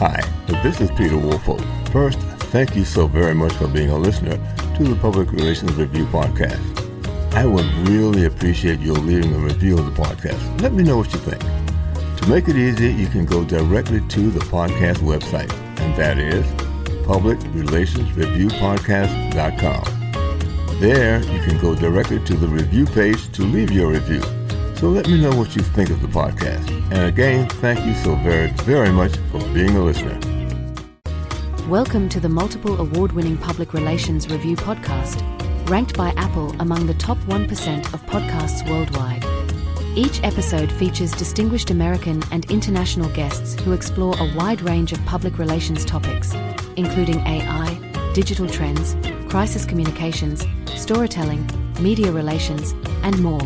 Hi, this is Peter Woolfolk. First, thank you so very much for being a listener to the Public Relations Review podcast. I would really appreciate your leaving a review of the podcast. Let me know what you think. To make it easy, you can go directly to the podcast website, and that is publicrelationsreviewpodcast.com. There, you can go directly to the review page to leave your review. So let me know what you think of the podcast. And again, thank you so very, very much for being a listener. Welcome to the multiple award-winning Public Relations Review podcast, ranked by Apple among the top 1% of podcasts worldwide. Each episode features distinguished American and international guests who explore a wide range of public relations topics, including AI, digital trends, crisis communications, storytelling, media relations, and more.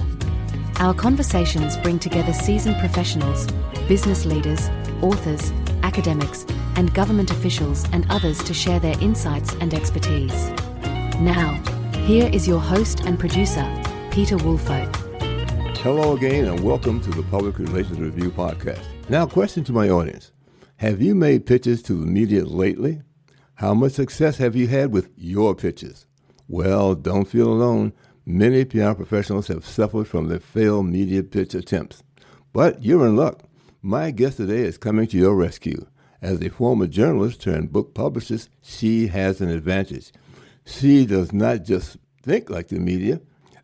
Our conversations bring together seasoned professionals, business leaders, authors, academics, and government officials and others to share their insights and expertise. Now, here is your host and producer, Peter Woolfolk. Hello again and welcome to the Public Relations Review podcast. Now, question to my audience. Have you made pitches to the media lately? How much success have you had with your pitches? Well, don't feel alone. Many PR professionals have suffered from their failed media pitch attempts. But you're in luck. My guest today is coming to your rescue. As a former journalist turned book publicist, she has an advantage. She does not just think like the media.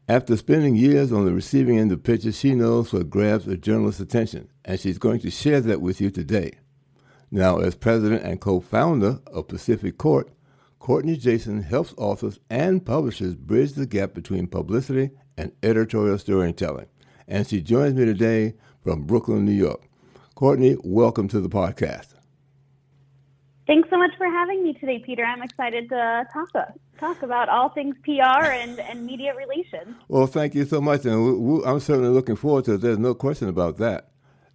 After spending years on the receiving end of pitches, she knows what grabs a journalist's attention, and she's going to share that with you today. Now, as president and co-founder of Pacific Court, Courtney Jason helps authors and publishers bridge the gap between publicity and editorial storytelling. And she joins me today from Brooklyn, New York. Courtney, welcome to the podcast. Thanks so much for having me today, Peter. I'm excited to talk about all things PR and media relations. Well, thank you so much. And I'm certainly looking forward to it. There's no question about that.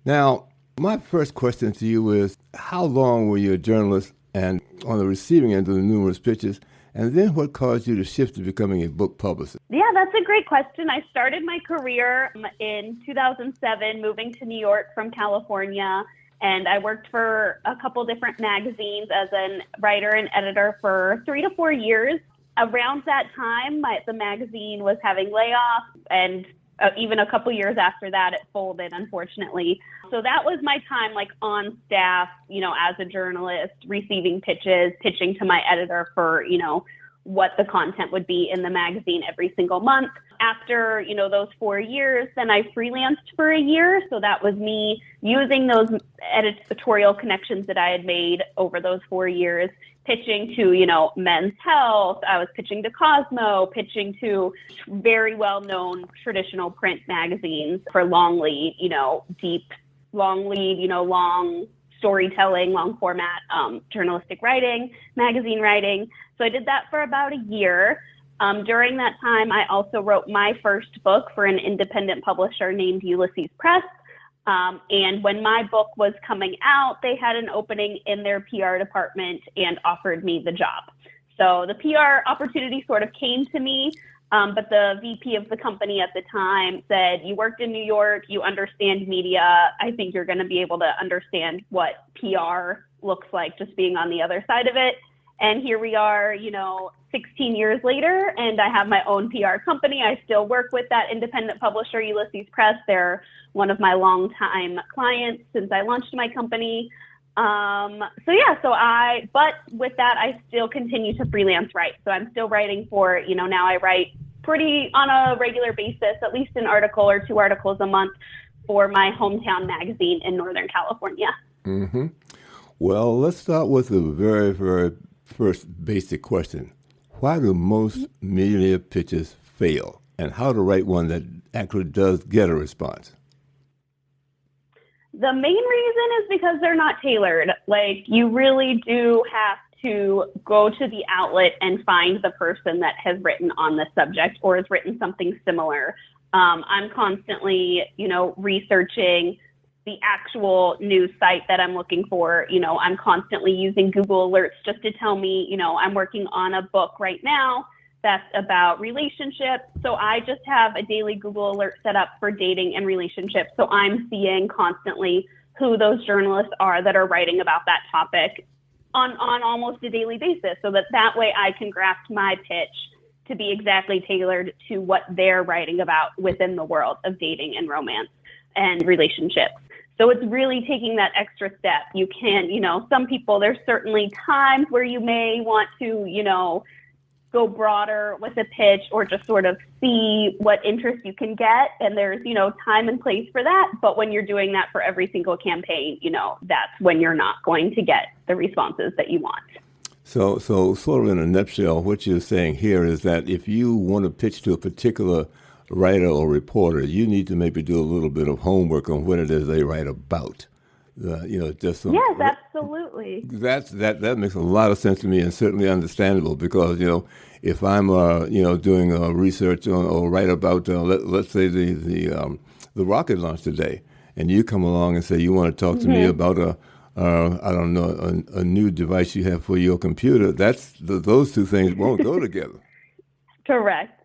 Now, my first question to you is, how long were you a journalist and on the receiving end of the numerous pitches, and then what caused you to shift to becoming a book publicist? Yeah, that's a great question. I started my career in 2007, moving to New York from California, and I worked for a couple different magazines as a writer and editor for 3 to 4 years. Around that time, the magazine was having layoffs, and even a couple years after that, it folded, unfortunately. So that was my time, on staff, as a journalist, receiving pitches, pitching to my editor for, what the content would be in the magazine every single month. After, those 4 years, then I freelanced for a year. So that was me using those editorial connections that I had made over those 4 years, pitching to, Men's Health. I was pitching to Cosmo, pitching to very well-known traditional print magazines for long lead, long storytelling, long format, journalistic writing, magazine writing. So I did that for about a year. During that time, I also wrote my first book for an independent publisher named Ulysses Press. And when my book was coming out, they had an opening in their PR department and offered me the job. So the PR opportunity sort of came to me, but the VP of the company at the time said, you worked in New York, you understand media. I think you're going to be able to understand what PR looks like just being on the other side of it. And here we are, 16 years later, and I have my own PR company. I still work with that independent publisher, Ulysses Press. They're one of my longtime clients since I launched my company. But with that, I still continue to freelance write. So I'm still writing for, now I write pretty on a regular basis, at least an article or 2 articles a month for my hometown magazine in Northern California. Mm-hmm. Well, let's start with the very, very first basic question. Why do most media pitches fail, and how to write one that actually does get a response? The main reason is because they're not tailored. You really do have to go to the outlet and find the person that has written on this subject or has written something similar. I'm constantly, researching the actual news site that I'm looking for. I'm constantly using Google Alerts just to tell me, I'm working on a book right now that's about relationships. So I just have a daily Google alert set up for dating and relationships. So I'm seeing constantly who those journalists are that are writing about that topic on almost a daily basis, so that way I can craft my pitch to be exactly tailored to what they're writing about within the world of dating and romance and relationships. So it's really taking that extra step. You can, some people, there's certainly times where you may want to, go broader with a pitch or just sort of see what interest you can get. And there's, time and place for that. But when you're doing that for every single campaign, that's when you're not going to get the responses that you want. So sort of in a nutshell, what you're saying here is that if you want to pitch to a particular writer or reporter, you need to maybe do a little bit of homework on what it is they write about. Just some, yes, absolutely. That makes a lot of sense to me, and certainly understandable, because if I'm doing research on or write about let's say the rocket launch today, and you come along and say you want to talk to me about a new device you have for your computer, those two things won't go together. Correct.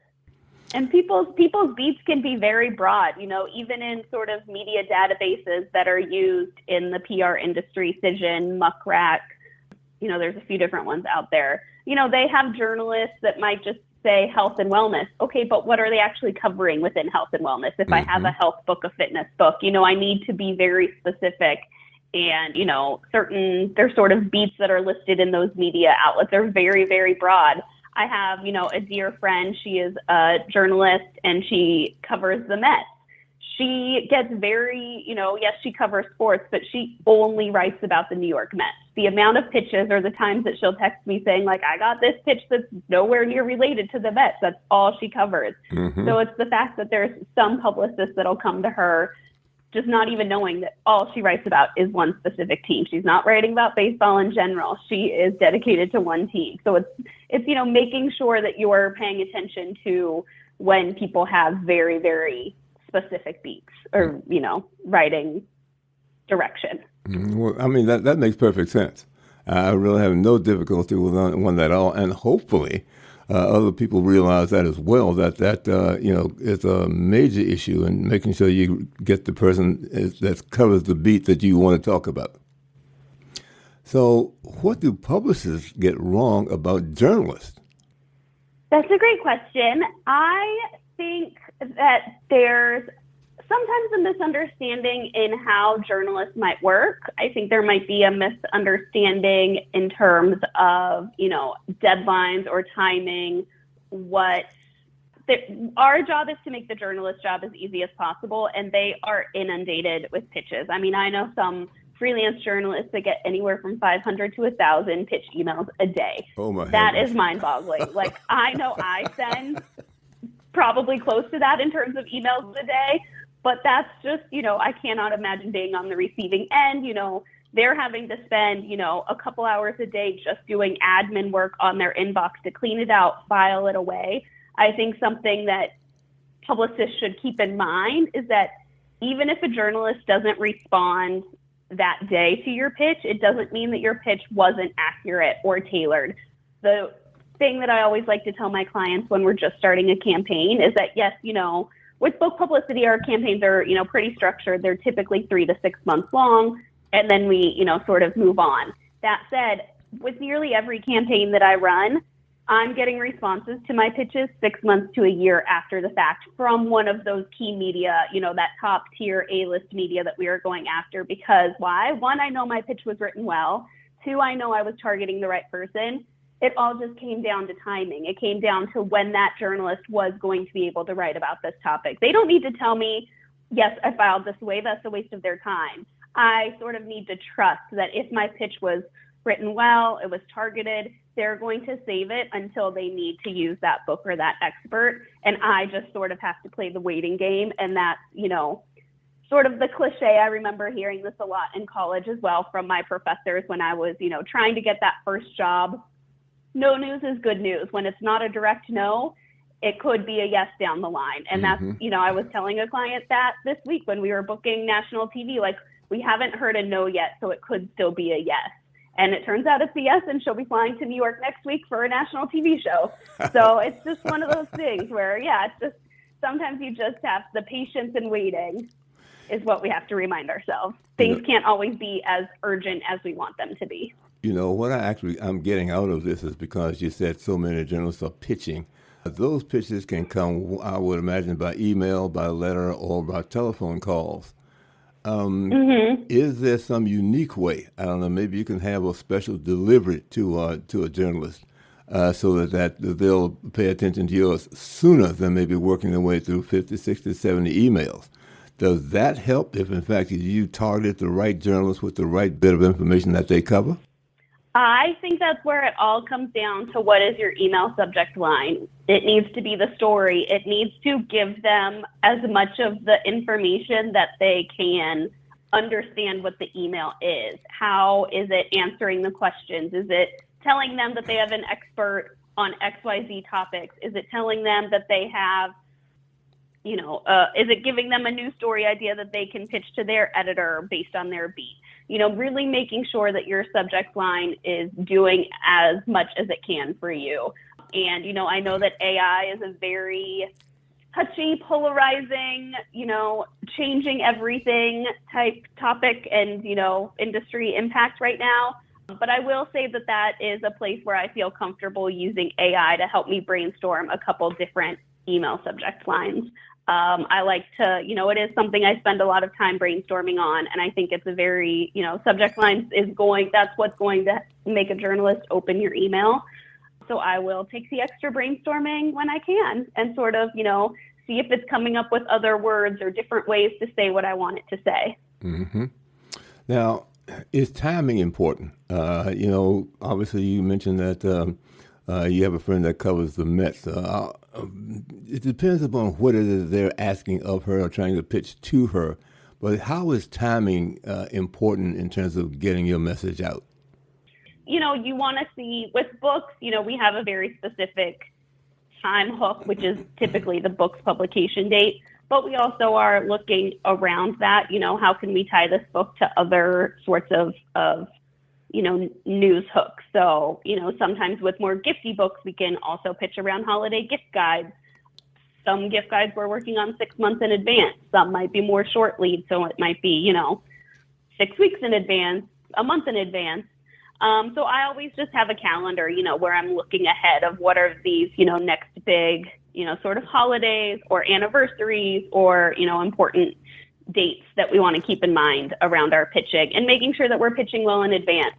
And people's beats can be very broad, even in sort of media databases that are used in the PR industry, Cision, Muck Rack, there's a few different ones out there. They have journalists that might just say health and wellness. Okay, but what are they actually covering within health and wellness? If I have a health book, a fitness book, I need to be very specific. And, there's sort of beats that are listed in those media outlets are very, very broad. I have, a dear friend. She is a journalist and she covers the Mets. She gets very, yes, she covers sports, but she only writes about the New York Mets. The amount of pitches or the times that she'll text me saying, like, I got this pitch that's nowhere near related to the Mets. That's all she covers. So it's the fact that there's some publicists that'll come to her just not even knowing that all she writes about is one specific team. She's not writing about baseball in general. She is dedicated to one team. So it's making sure that you're paying attention to when people have very, very specific beats or, writing direction. Well, I mean, that makes perfect sense. I really have no difficulty with one at all. And hopefully other people realize that as well, that is a major issue in making sure you get the person that covers the beat that you want to talk about. So what do publicists get wrong about journalists? That's a great question. I think that there's sometimes a misunderstanding in how journalists might work. I think there might be a misunderstanding in terms of, deadlines or timing. Our job is to make the journalist's job as easy as possible, and they are inundated with pitches. I mean, I know some freelance journalists that get anywhere from 500 to 1,000 pitch emails a day. Oh my! That is mind-boggling. Like, I know I send probably close to that in terms of emails a day, but that's just, I cannot imagine being on the receiving end. They're having to spend, a couple hours a day just doing admin work on their inbox to clean it out, file it away. I think something that publicists should keep in mind is that even if a journalist doesn't respond that day to your pitch, it doesn't mean that your pitch wasn't accurate or tailored. The thing that I always like to tell my clients when we're just starting a campaign is that, yes, with book publicity, our campaigns are, pretty structured. They're typically 3 to 6 months long, and then we, sort of move on. That said, with nearly every campaign that I run, I'm getting responses to my pitches 6 months to a year after the fact from one of those key media, that top tier A-list media that we are going after. Because why? One, I know my pitch was written well. Two, I know I was targeting the right person. It all just came down to timing. It came down to when that journalist was going to be able to write about this topic. They don't need to tell me, yes, I filed this way. That's a waste of their time. I sort of need to trust that if my pitch was written well, it was targeted, they're going to save it until they need to use that book or that expert. And I just sort of have to play the waiting game. And that's, sort of the cliche. I remember hearing this a lot in college as well from my professors when I was, trying to get that first job. No news is good news. When it's not a direct no, it could be a yes down the line. And that's, I was telling a client that this week when we were booking national TV, like, we haven't heard a no yet, so it could still be a yes. And it turns out it's a yes, and she'll be flying to New York next week for a national TV show. So it's just one of those things where, it's just sometimes you just have the patience and waiting. is what we have to remind ourselves. Things can't always be as urgent as we want them to be. What I'm getting out of this is because you said so many journalists are pitching. Those pitches can come, I would imagine, by email, by letter, or by telephone calls. Is there some unique way? I don't know. Maybe you can have a special delivery to a journalist so that they'll pay attention to yours sooner than maybe working their way through 50, 60, 70 emails. Does that help if, in fact, you target the right journalist with the right bit of information that they cover? I think that's where it all comes down to what is your email subject line. It needs to be the story. It needs to give them as much of the information that they can understand what the email is. How is it answering the questions? Is it telling them that they have an expert on XYZ topics? Is it telling them that they have, is it giving them a new story idea that they can pitch to their editor based on their beat? Really making sure that your subject line is doing as much as it can for you. And, I know that AI is a very touchy, polarizing, changing everything type topic and, industry impact right now. But I will say that is a place where I feel comfortable using AI to help me brainstorm a couple different email subject lines. I like to, it is something I spend a lot of time brainstorming on. And I think it's a very, subject lines that's what's going to make a journalist open your email. So I will take the extra brainstorming when I can and sort of, see if it's coming up with other words or different ways to say what I want it to say. Mm-hmm. Now, is timing important? Obviously you mentioned that you have a friend that covers the Mets. It depends upon what it is they're asking of her or trying to pitch to her. But how is timing important in terms of getting your message out? You want to see with books, we have a very specific time hook, which is typically the book's publication date. But we also are looking around that, how can we tie this book to other sorts of news hooks. So, sometimes with more gifty books, we can also pitch around holiday gift guides. Some gift guides we're working on 6 months in advance. Some might be more short lead. So it might be, 6 weeks in advance, a month in advance. So I always just have a calendar, where I'm looking ahead of what are these, next big, sort of holidays or anniversaries or, important dates that we want to keep in mind around our pitching and making sure that we're pitching well in advance.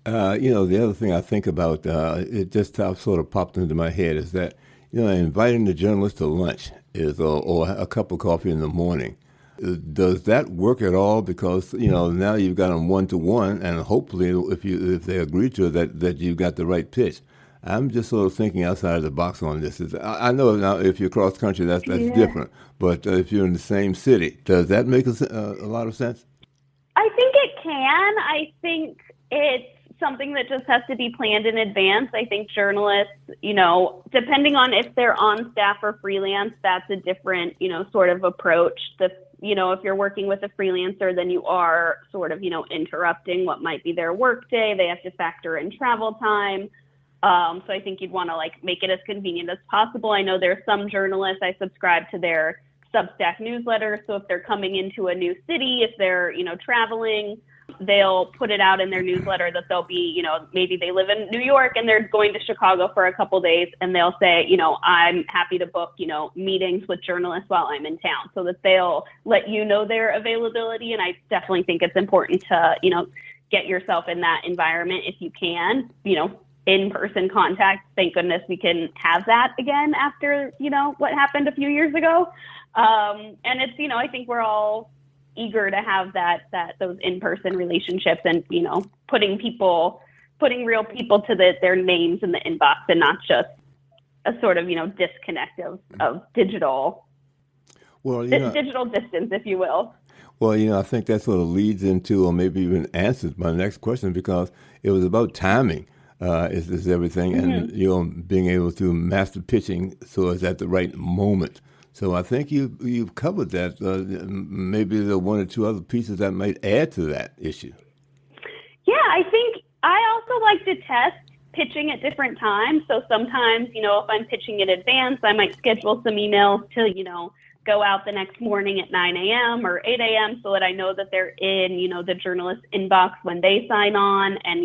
The other thing I think about, it just sort of popped into my head is that, inviting the journalist to lunch or a cup of coffee in the morning. Does that work at all? Because, now you've got them one-to-one, and hopefully if they agree to it, that you've got the right pitch. I'm just sort of thinking outside of the box on this. I know now if you're cross country, that's different. But if you're in the same city, does that make a lot of sense? I think it can. I think it's something that just has to be planned in advance. I think journalists, depending on if they're on staff or freelance, that's a different, sort of approach. If you're working with a freelancer, then you are sort of, interrupting what might be their work day. They have to factor in travel time. So I think you'd want to make it as convenient as possible. I know there's some journalists, I subscribe to their Substack newsletter. So if they're coming into a new city, if they're, traveling, they'll put it out in their newsletter that they'll be, maybe they live in New York and they're going to Chicago for a couple days, and they'll say, I'm happy to book, meetings with journalists while I'm in town, so that they'll let their availability. And I definitely think it's important to, get yourself in that environment if you can, in-person contact. Thank goodness we can have that again after, what happened a few years ago. And it's, I think we're all eager to have those in-person relationships and, putting real people to their names in the inbox and not just a sort of, disconnect of digital, digital distance, if you will. Well, I think that sort of leads into, or maybe even answers my next question, because it was about timing. Is everything, Mm-hmm. and being able to master pitching so it's at the right moment. So I think you've covered that. Maybe there are one or two other pieces that might add to that issue. Yeah, I think I also like to test pitching at different times. So sometimes, if I'm pitching in advance, I might schedule some emails to, go out the next morning at 9 a.m. or 8 a.m. so that I know that they're in, the journalist inbox when they sign on and,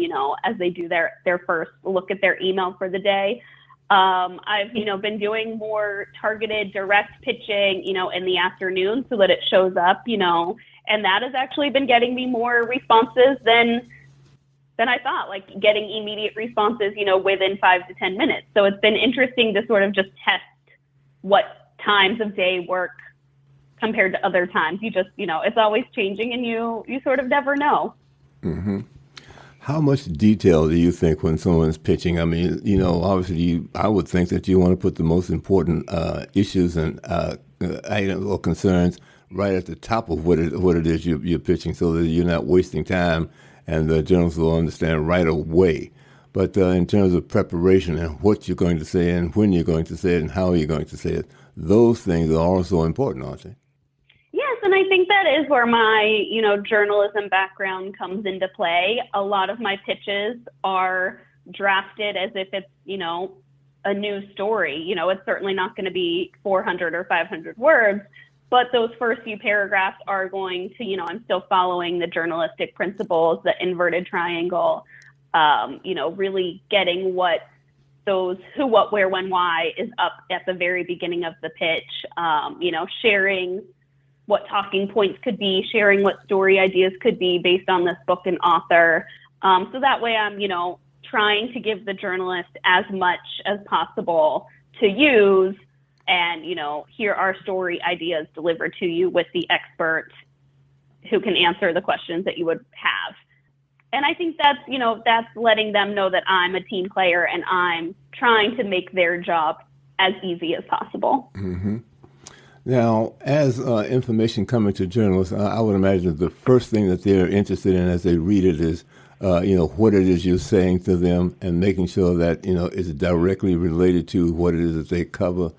as they do their first look at their email for the day. I've, been doing more targeted direct pitching, in the afternoon so that it shows up, and that has actually been getting me more responses than I thought, like getting immediate responses, within 5 to 10 minutes. So it's been interesting to sort of just test what times of day work compared to other times. You just, it's always changing and you sort of never know. Mm-hmm. How much detail do you think when someone's pitching? I mean, obviously I would think that you want to put the most important issues and items or concerns right at the top of what it is you're pitching so that you're not wasting time and the journalists will understand right away. But in terms of preparation and what you're going to say and when you're going to say it and how you're going to say it, those things are also important, aren't they? Yes, and I think that is where my, journalism background comes into play. A lot of my pitches are drafted as if it's, a new story. It's certainly not going to be 400 or 500 words, but those first few paragraphs are going to, I'm still following the journalistic principles, the inverted triangle, really getting what those who, what, where, when, why is up at the very beginning of the pitch, sharing what talking points could be, sharing what story ideas could be based on this book and author. So that way I'm, trying to give the journalist as much as possible to use and, here are story ideas delivered to you with the expert who can answer the questions that you would have. And I think that's, that's letting them know that I'm a team player and I'm trying to make their job as easy as possible. Mm-hmm. Now, as information coming to journalists, I would imagine the first thing that they're interested in as they read it is, what it is you're saying to them and making sure that, it's directly related to what it is that they cover,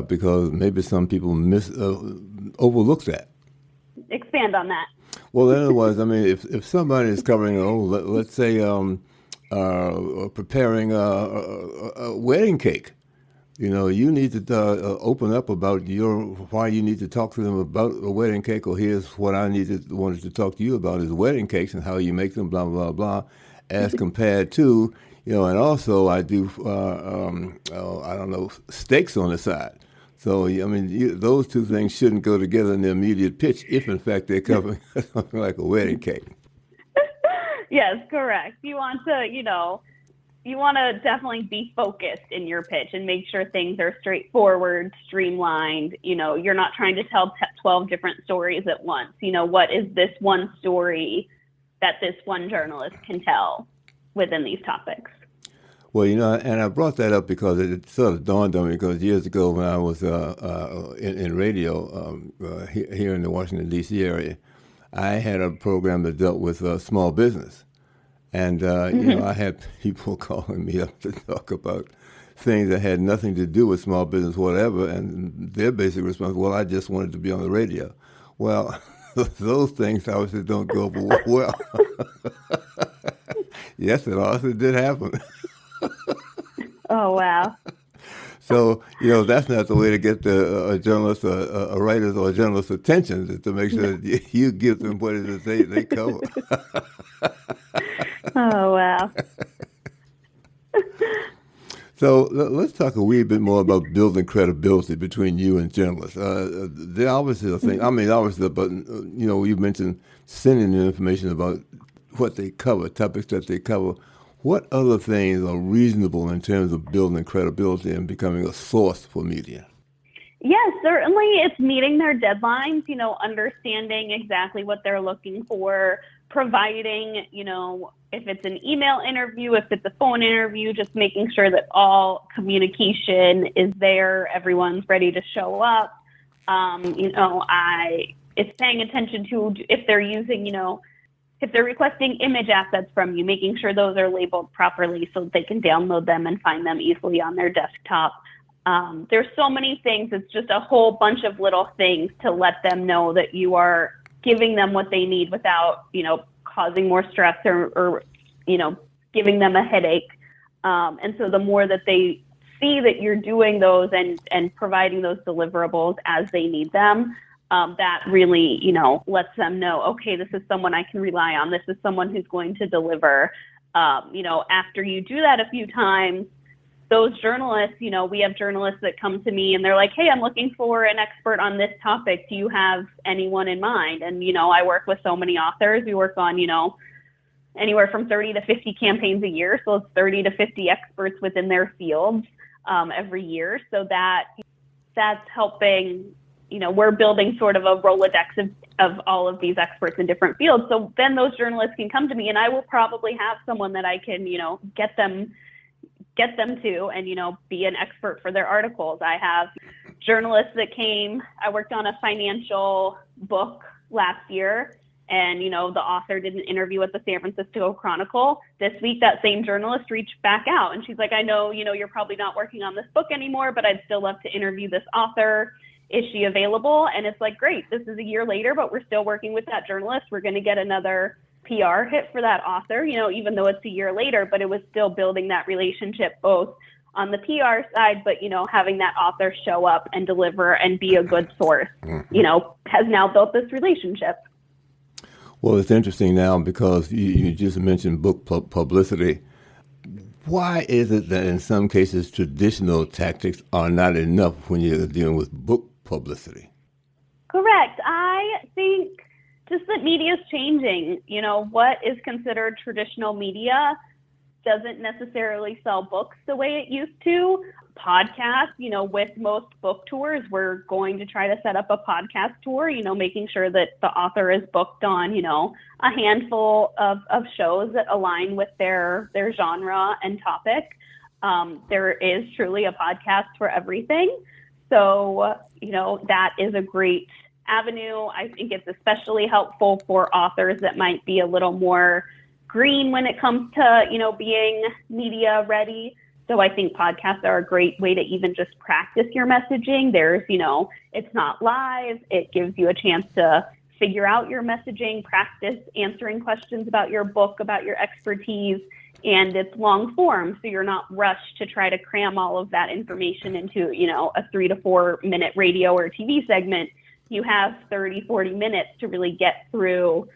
because maybe some people overlook that. Expand on that. Well, in other words, I mean, if somebody is covering, let's say preparing a wedding cake, you need to open up about why you need to talk to them about a wedding cake, or here's what I wanted to talk to you about is wedding cakes and how you make them, blah, blah, blah, as compared to, and also I do, steaks on the side. So, I mean, those two things shouldn't go together in the immediate pitch if, in fact, they're covering something like a wedding cake. Yes, correct. You want to definitely be focused in your pitch and make sure things are straightforward, streamlined. You're not trying to tell 12 different stories at once. What is this one story that this one journalist can tell within these topics? Well, and I brought that up because it sort of dawned on me because years ago when I was in radio here in the Washington, D.C. area, I had a program that dealt with small business. And, I had people calling me up to talk about things that had nothing to do with small business, whatever, and their basic response, well, I just wanted to be on the radio. Well, those things obviously don't go over well. Yes, it also did happen. Oh, wow. So, that's not the way to get a journalist, a writer's or a journalist's attention, is to make sure that you give them what it is they cover. Oh, wow. So let's talk a wee bit more about building credibility between you and journalists. There obviously are things, but, you mentioned sending the information about what they cover, topics that they cover. What other things are reasonable in terms of building credibility and becoming a source for media? Yes, certainly it's meeting their deadlines, understanding exactly what they're looking for, providing, if it's an email interview, if it's a phone interview, just making sure that all communication is there, everyone's ready to show up. It's paying attention to if they're using, if they're requesting image assets from you, making sure those are labeled properly so that they can download them and find them easily on their desktop. There's so many things. It's just a whole bunch of little things to let them know that you are giving them what they need without, causing more stress or giving them a headache. And so the more that they see that you're doing those and providing those deliverables as they need them, that really, lets them know, okay, this is someone I can rely on. This is someone who's going to deliver. After you do that a few times, those journalists, we have journalists that come to me and they're like, hey, I'm looking for an expert on this topic. Do you have anyone in mind? And, I work with so many authors. We work on, anywhere from 30 to 50 campaigns a year. So it's 30 to 50 experts within their fields every year. So that's helping, we're building sort of a Rolodex of all of these experts in different fields. So then those journalists can come to me and I will probably have someone that I can, get them to and, be an expert for their articles. I have journalists that I worked on a financial book last year and, the author did an interview with the San Francisco Chronicle. This week, that same journalist reached back out and she's like, I know, you're probably not working on this book anymore, but I'd still love to interview this author. Is she available? And it's like, great, this is a year later, but we're still working with that journalist. We're going to get another PR hit for that author, even though it's a year later, but it was still building that relationship both on the PR side, but, having that author show up and deliver and be a good source, has now built this relationship. Well, it's interesting now because you just mentioned book publicity. Why is it that in some cases traditional tactics are not enough when you're dealing with book publicity? Correct. I think just that media is changing. What is considered traditional media doesn't necessarily sell books the way it used to. Podcasts, with most book tours, we're going to try to set up a podcast tour, making sure that the author is booked on, a handful of shows that align with their genre and topic. There is truly a podcast for everything. So, that is a great avenue. I think it's especially helpful for authors that might be a little more green when it comes to, being media ready. So I think podcasts are a great way to even just practice your messaging. There's, it's not live. It gives you a chance to figure out your messaging, practice answering questions about your book, about your expertise, and it's long form. So you're not rushed to try to cram all of that information into, a 3 to 4 minute radio or TV segment. You have 30, 40 minutes to really get through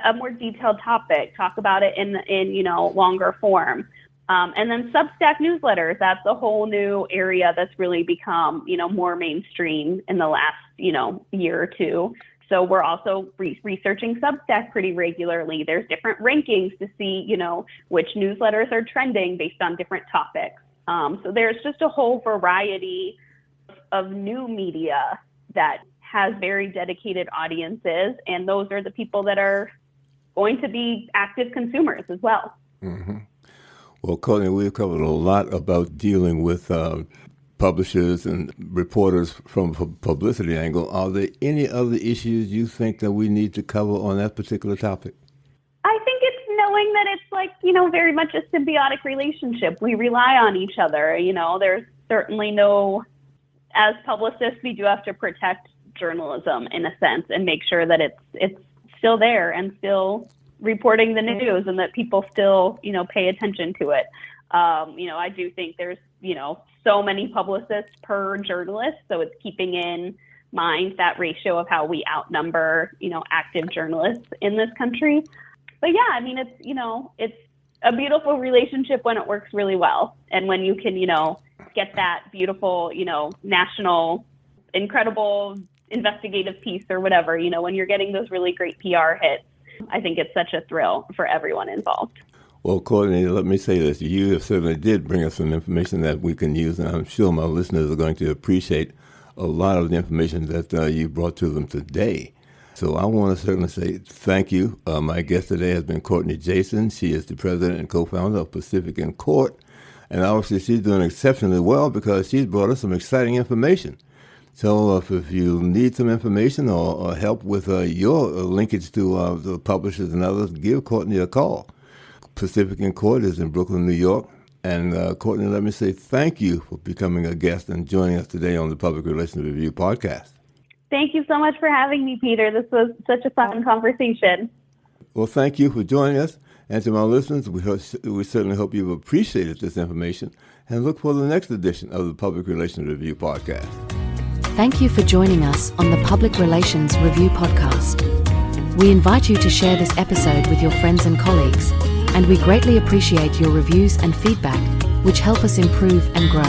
a more detailed topic, talk about it in longer form. And then Substack newsletters, that's a whole new area that's really become, more mainstream in the last, year or two. So we're also researching Substack pretty regularly. There's different rankings to see, which newsletters are trending based on different topics. So there's just a whole variety of new media that has very dedicated audiences, and those are the people that are going to be active consumers as well. Mm-hmm. Well, Courtney, we've covered a lot about dealing with publishers and reporters from a publicity angle. Are there any other issues you think that we need to cover on that particular topic? I think it's knowing that it's like, very much a symbiotic relationship. We rely on each other. There's certainly as publicists, we do have to protect journalism in a sense and make sure that it's still there and still reporting the news and that people still, pay attention to it. I do think there's, so many publicists per journalist. So it's keeping in mind that ratio of how we outnumber, active journalists in this country. But yeah, I mean, it's a beautiful relationship when it works really well. And when you can, get that beautiful, national, incredible investigative piece or whatever, when you're getting those really great PR hits, I think it's such a thrill for everyone involved. Well, Courtney, let me say this. You certainly did bring us some information that we can use, and I'm sure my listeners are going to appreciate a lot of the information that you brought to them today. So I want to certainly say thank you. My guest today has been Courtney Jason. She is the president and co-founder of Pacific in Court, and obviously she's doing exceptionally well because she's brought us some exciting information. So if you need some information or help with your linkage to the publishers and others, give Courtney a call. Pacific in Court is in Brooklyn, New York. And Courtney, let me say thank you for becoming a guest and joining us today on the Public Relations Review podcast. Thank you so much for having me, Peter. This was such a fun conversation. Well, thank you for joining us. And to my listeners, we certainly hope you've appreciated this information and look for the next edition of the Public Relations Review Podcast. Thank you for joining us on the Public Relations Review Podcast. We invite you to share this episode with your friends and colleagues, and we greatly appreciate your reviews and feedback, which help us improve and grow.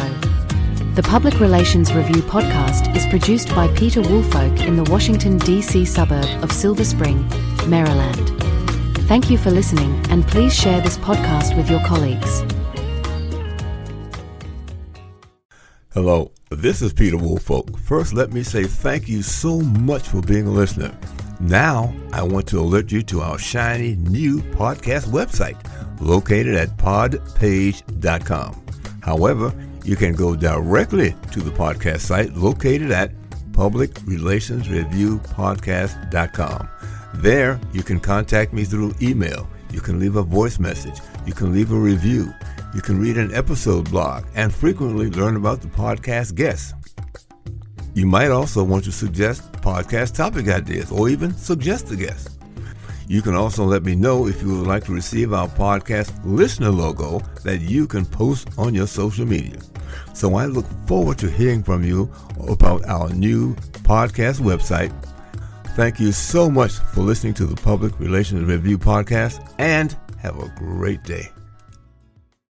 The Public Relations Review Podcast is produced by Peter Woolfolk in the Washington, D.C. suburb of Silver Spring, Maryland. Thank you for listening, and please share this podcast with your colleagues. Hello, this is Peter Woolfolk. First, let me say thank you so much for being a listener. Now, I want to alert you to our shiny new podcast website located at podpage.com. However, you can go directly to the podcast site located at publicrelationsreviewpodcast.com. There, you can contact me through email. You can leave a voice message. You can leave a review. You can read an episode blog and frequently learn about the podcast guests. You might also want to suggest podcast topic ideas or even suggest a guest. You can also let me know if you would like to receive our podcast listener logo that you can post on your social media. So I look forward to hearing from you about our new podcast website. Thank you so much for listening to the Public Relations Review Podcast, and have a great day.